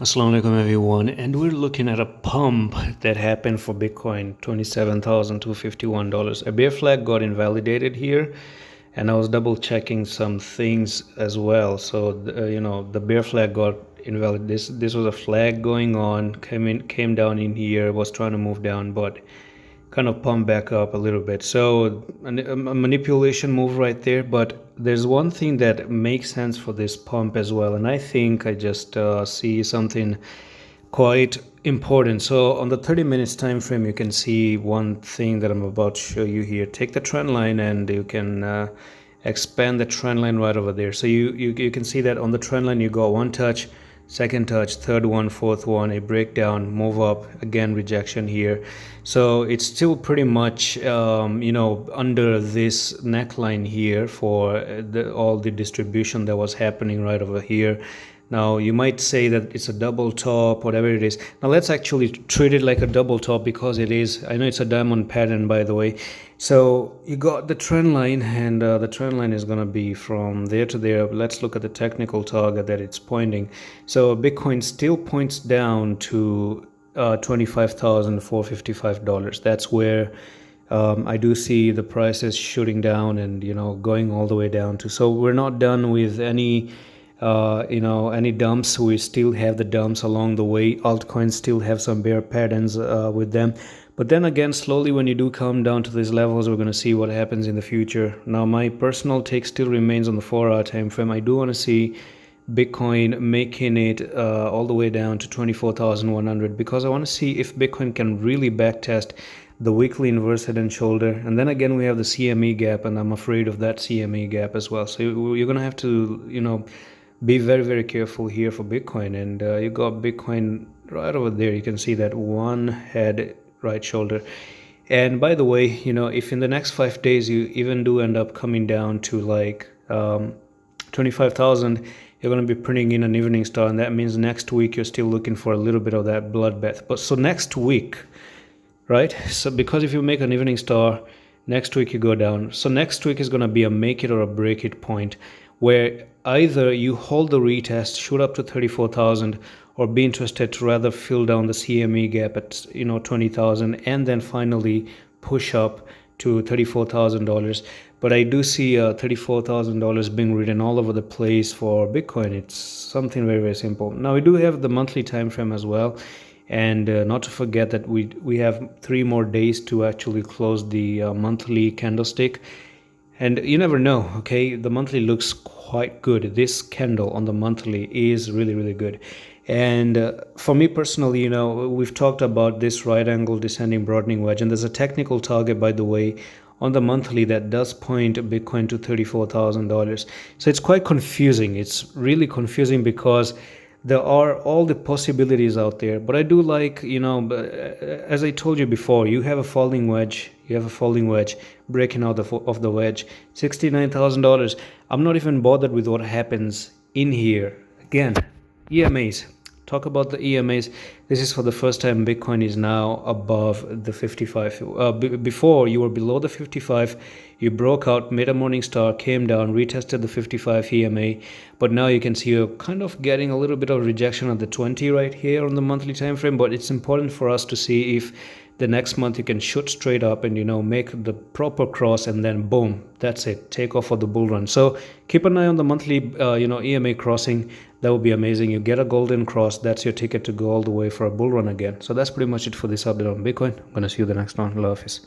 Assalamu alaikum everyone, and we're looking at a pump that happened for Bitcoin, $27,251. A bear flag got invalidated here, and I was double checking some things as well. So the bear flag got invalid. This was a flag going on, came down in here, was trying to move down, but kind of pump back up a little bit. So a manipulation move right there, but there's one thing that makes sense for this pump as well, and I think I just see something quite important. So on the 30 minutes time frame, you can see one thing that I'm about to show you here. Take the trend line and you can expand the trend line right over there. So you can see that on the trend line you got one touch, second touch, third one, fourth one, a breakdown, move up, again rejection here. So it's still pretty much under this neckline here for all the distribution that was happening right over here. Now you might say that it's a double top, whatever it is. Now let's actually treat it like a double top, because it is. I know it's a diamond pattern, by the way. So you got the trend line, and the trend line is going to be from there to there. Let's look at the technical target that it's pointing. So Bitcoin still points down to $25,455. That's where I do see the prices shooting down and going all the way down to. So we're not done with any dumps. We still have the dumps along the way. Altcoins still have some bear patterns with them, but then again, slowly when you do come down to these levels, we're going to see what happens in the future. Now my personal take still remains on the 4-hour time frame. I do want to see Bitcoin making it all the way down to 24,100, because I want to see if Bitcoin can really backtest the weekly inverse head and shoulder. And then again, we have the CME gap, and I'm afraid of that CME gap as well. So you're going to have to be very, very careful here for Bitcoin. And you got Bitcoin right over there. You can see that one head, right shoulder. And by the way, if in the next 5 days you even do end up coming down to like 25,000, you're going to be printing in an evening star, and that means next week you're still looking for a little bit of that bloodbath. But so next week, right? So because if you make an evening star, next week you go down. So next week is going to be a make it or a break it point, where either you hold the retest, shoot up to 34,000, or be interested to rather fill down the CME gap at 20,000, and then finally push up to $34,000. But I do see $34,000 being written all over the place for Bitcoin. It's something very, very simple. Now we do have the monthly time frame as well, and not to forget that we have 3 more days to actually close the monthly candlestick. And you never know, okay? The monthly looks quite good. This candle on the monthly is really, really good. And for me personally, we've talked about this right angle descending broadening wedge, and there's a technical target, by the way, on the monthly that does point Bitcoin to $34,000. So it's quite confusing. It's really confusing because there are all the possibilities out there. But I do like, as I told you before, you have a falling wedge. Breaking out of the wedge, $69,000. I'm not even bothered with what happens in here. Again, EMAs. Talk about the EMAs. This is for the first time Bitcoin is now above the 55. Before you were below the 55, you broke out, made a morning star, came down, retested the 55 EMA, but now you can see you're kind of getting a little bit of rejection at the 20 right here on the monthly time frame. But it's important for us to see if the next month you can shoot straight up and make the proper cross, and then boom, that's it, take off for the bull run. So keep an eye on the monthly EMA crossing. That would be amazing. You get a golden cross, that's your ticket to go all the way for a bull run again. So that's pretty much it for this update on Bitcoin. I'm gonna see you the next one. Allah Hafiz.